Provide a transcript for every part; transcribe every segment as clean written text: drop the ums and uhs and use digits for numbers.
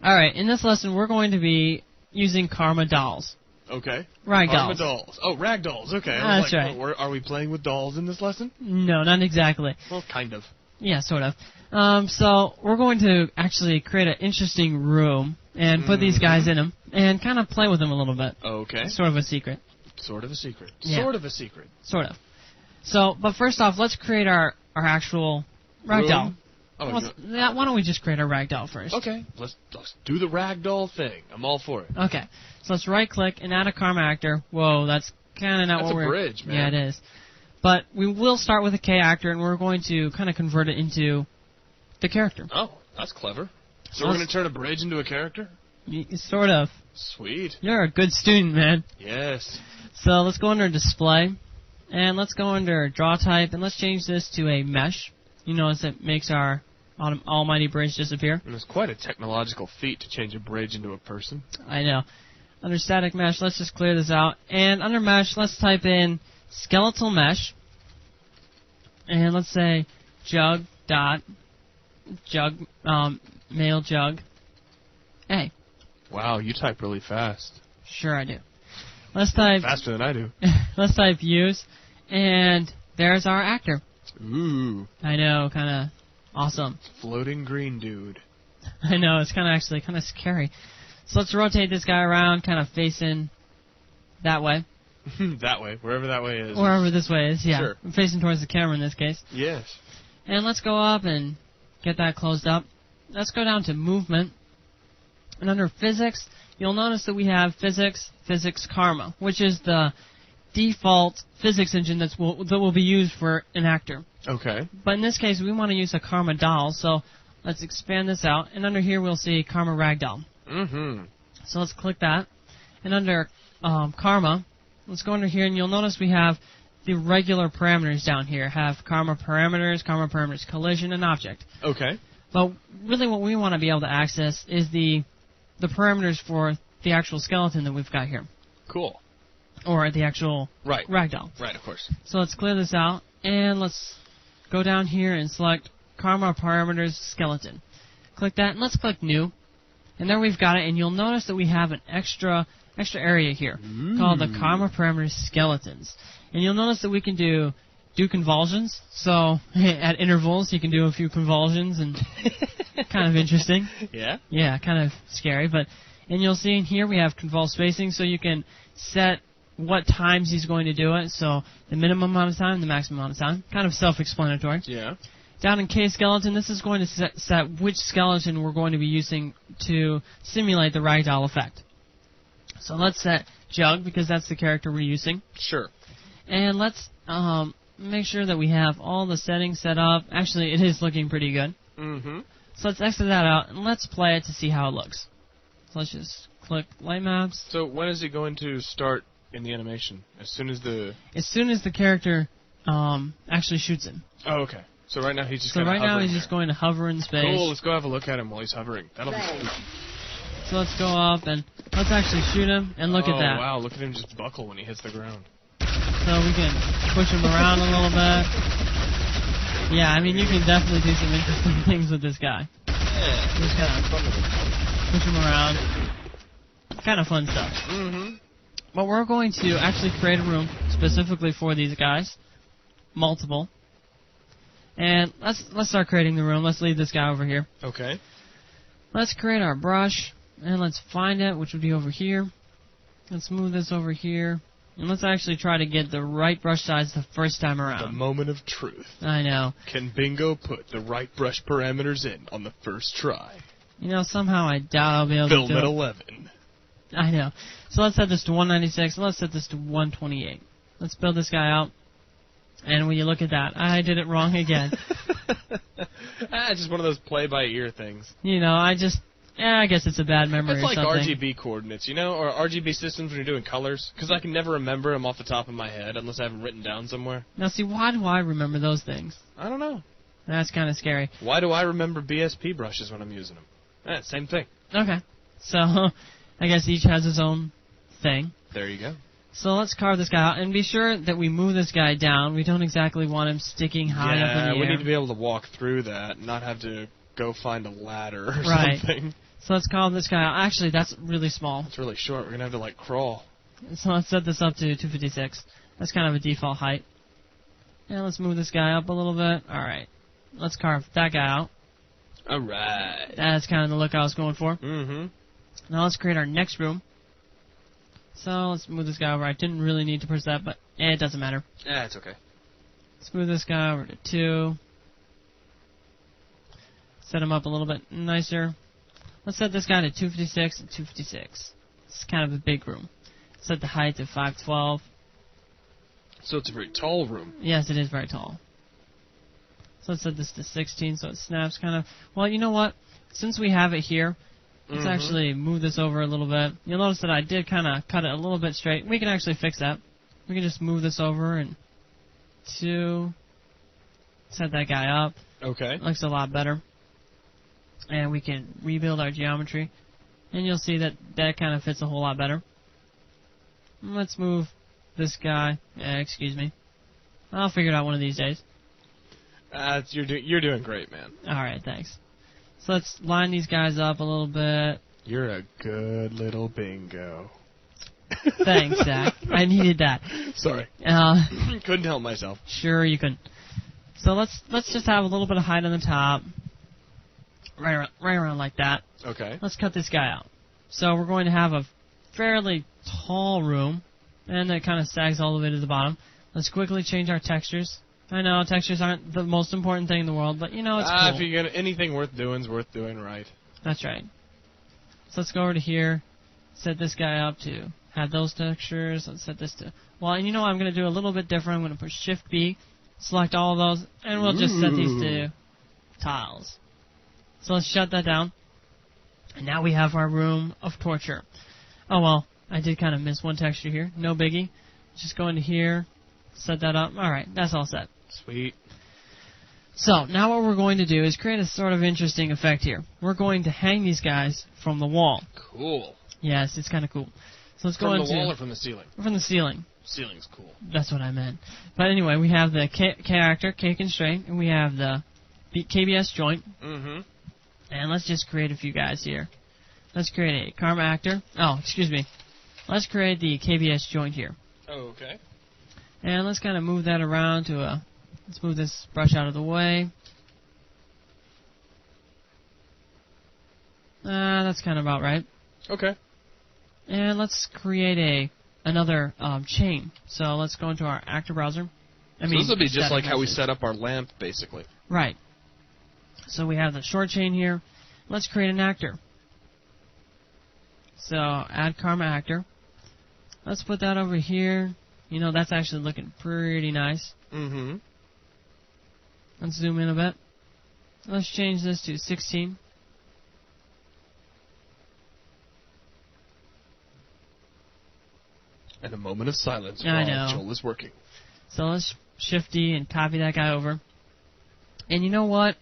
Alright, in this lesson we're going to be using Karma dolls. Okay. Ragdolls. Karma dolls. Oh, Ragdolls. Okay. That's right. Are we playing with dolls in this lesson? No, not exactly. Well, kind of. Yeah, sort of. So we're going to actually create an interesting room and put these guys in them and kind of play with them a little bit. Okay. Sort of a secret. Sort of a secret. Yeah. Sort of a secret. Sort of. So, but first off, let's create our actual ragdoll. Oh, Why don't we just create our ragdoll first? okay. Let's do the ragdoll thing. I'm all for it. Okay. So let's right-click and add a Karma actor. Whoa, that's kind of not That's what a we're... bridge, man. Yeah, it is. But we will start with a K actor, and we're going to kind of convert it into the character. Oh, that's clever. So we're going to turn a bridge into a character? Sort of. Sweet. You're a good student, man. Yes. So let's go under Display, and let's go under Draw Type, and let's change this to a Mesh. You notice it makes our almighty bridge disappear. And it's quite a technological feat to change a bridge into a person. I know. Under Static Mesh, let's just clear this out. And under Mesh, let's type in Skeletal Mesh. And let's say male jug. A. Wow, you type really fast. Sure I do. Let's type... Faster than I do. Let's type use. And there's our actor. Ooh. I know, kind of awesome. Floating green dude. I know, it's kind of scary. So let's rotate this guy around, kind of facing that way. That way, wherever that way is. Wherever this way is, yeah. Sure. I'm facing towards the camera in this case. Yes. And let's go up and get that closed up. Let's go down to movement. And under physics, you'll notice that we have physics Karma, which is the default physics engine that will be used for an actor. Okay. But in this case, we want to use a Karma doll, so let's expand this out. And under here, we'll see Karma Ragdoll. Mm-hmm. So let's click that. And under Karma, let's go under here, and you'll notice we have the regular parameters down here. Have Karma parameters collision, and object. Okay. But really what we want to be able to access is the parameters for the actual skeleton that we've got here. Cool. Or the actual ragdoll. Right, of course. So let's clear this out, and let's go down here and select Karma parameters skeleton. Click that, and let's click new. And there we've got it, and you'll notice that we have an extra area here called the Karma parameters skeletons. And you'll notice that we can do convulsions. So at intervals, you can do a few convulsions, and kind of interesting. Yeah? Yeah, kind of scary. And you'll see in here we have convulse spacing, so you can set what times he's going to do it. So the minimum amount of time, the maximum amount of time. Kind of self-explanatory. Yeah. Down in K skeleton, this is going to set which skeleton we're going to be using to simulate the ragdoll effect. So let's set Jug, because that's the character we're using. Sure. And let's make sure that we have all the settings set up. Actually, it is looking pretty good. Mm-hmm. So let's exit that out, and let's play it to see how it looks. So let's just click Light Maps. So when is it going to start in the animation? As soon as the character actually shoots him. Oh, okay. So right now he's just So right now he's there. just going to hover in space. Cool, let's go have a look at him while he's hovering. That'll be spooky. So let's go up and let's actually shoot him, and look at that. Oh, wow, look at him just buckle when he hits the ground. So we can push him around a little bit. Yeah, I mean, you can definitely do some interesting things with this guy. Yeah, just kind of fun with him. Push him around. Kind of fun stuff. Mm-hmm. But we're going to actually create a room specifically for these guys. Multiple. And let's start creating the room. Let's leave this guy over here. Okay. Let's create our brush, and let's find it, which would be over here. Let's move this over here. And let's actually try to get the right brush size the first time around. The moment of truth. I know. Can Bingo put the right brush parameters in on the first try? You know, somehow I doubt I'll be able Film to do at it. 11. I know. So let's set this to 196, and let's set this to 128. Let's build this guy out. And when you look at that, I did it wrong again. Just one of those play-by-ear things. You know, I guess it's a bad memory it's or like something. RGB coordinates, you know, or RGB systems when you're doing colors, because I can never remember them off the top of my head unless I have them written down somewhere. Now, see, why do I remember those things? I don't know. That's kind of scary. Why do I remember BSP brushes when I'm using them? Same thing. Okay. So, I guess each has his own thing. There you go. So let's carve this guy out, and be sure that we move this guy down. We don't exactly want him sticking high up in the air. Yeah, we need to be able to walk through that, not have to go find a ladder or right. something. So let's call this guy out. Actually, that's really small. It's really short. We're going to have to, like, crawl. So let's set this up to 256. That's kind of a default height. And let's move this guy up a little bit. Alright. Let's carve that guy out. Alright. That's kind of the look I was going for. Mm-hmm. Now let's create our next room. So let's move this guy over. I didn't really need to push that, but it doesn't matter. Yeah, it's okay. Let's move this guy over to 2. Set him up a little bit nicer. Let's set this guy to 256 and 256. It's kind of a big room. Set the height to 512. So it's a very tall room. Yes, it is very tall. So let's set this to 16 so it snaps kind of... Well, you know what? Since we have it here, let's actually move this over a little bit. You'll notice that I did kind of cut it a little bit straight. We can actually fix that. We can just move this over and 2. Set that guy up. Okay. Looks a lot better. And we can rebuild our geometry. And you'll see that that kind of fits a whole lot better. Let's move this guy. Excuse me. I'll figure it out one of these days. You're doing great, man. Alright, thanks. So let's line these guys up a little bit. You're a good little bingo. Thanks, Zach. I needed that. Sorry. Couldn't help myself. Sure, you couldn't. So let's just have a little bit of height on the top. Right around like that. Okay. Let's cut this guy out. So we're going to have a fairly tall room, and it kind of sags all the way to the bottom. Let's quickly change our textures. I know textures aren't the most important thing in the world, but you know it's cool. If you get anything worth doing, is worth doing right. That's right. So let's go over to here, set this guy up to have those textures. Let's set this to... Well, and you know what I'm going to do a little bit different. I'm going to push Shift-B, select all of those, and we'll just set these to tiles. So let's shut that down. And now we have our room of torture. Oh, well, I did kind of miss one texture here. No biggie. Just go into here, set that up. All right, that's all set. Sweet. So now what we're going to do is create a sort of interesting effect here. We're going to hang these guys from the wall. Cool. Yes, it's kind of cool. So let's go From into... the wall or from the ceiling? From the ceiling. Ceiling's cool. That's what I meant. But anyway, we have the character, K constraint, and we have the KBS joint. Mm-hmm. And let's just create a few guys here. Let's create a karma actor. Oh, excuse me. Let's create the KBS joint here. Oh, okay. And let's kind of move that around to a... Let's move this brush out of the way. That's kind of about right. Okay. And let's create another chain. So let's go into our actor browser. So this will be just like how we set up our lamp, basically. Right. So we have the short chain here. Let's create an actor. So add karma actor. Let's put that over here. You know, that's actually looking pretty nice. Mm-hmm. Let's zoom in a bit. Let's change this to 16. And a moment of silence I while know. Joel is working. So let's Shift D and copy that guy over. And you know what?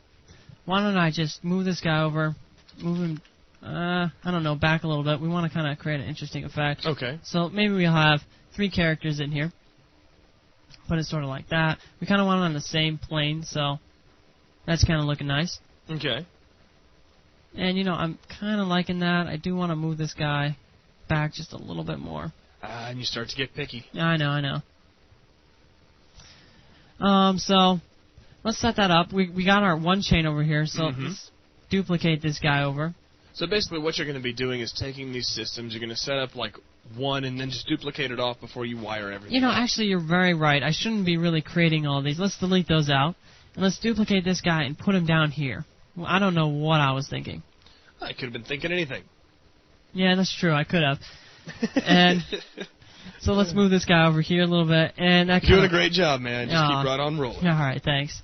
Why don't I just move this guy over, move him, I don't know, back a little bit. We want to kind of create an interesting effect. Okay. So maybe we'll have 3 characters in here. Put it sort of like that. We kind of want it on the same plane, so that's kind of looking nice. Okay. And, you know, I'm kind of liking that. I do want to move this guy back just a little bit more. And you start to get picky. I know. So let's set that up. We got our one chain over here, so let's duplicate this guy over. So basically what you're going to be doing is taking these systems, you're going to set up like one and then just duplicate it off before you wire everything. You know, actually, you're very right. I shouldn't be really creating all these. Let's delete those out. And let's duplicate this guy and put him down here. Well, I don't know what I was thinking. I could have been thinking anything. Yeah, that's true. I could have. And so let's move this guy over here a little bit. And that You're doing a great job, man. Just keep right on rolling. All right, thanks.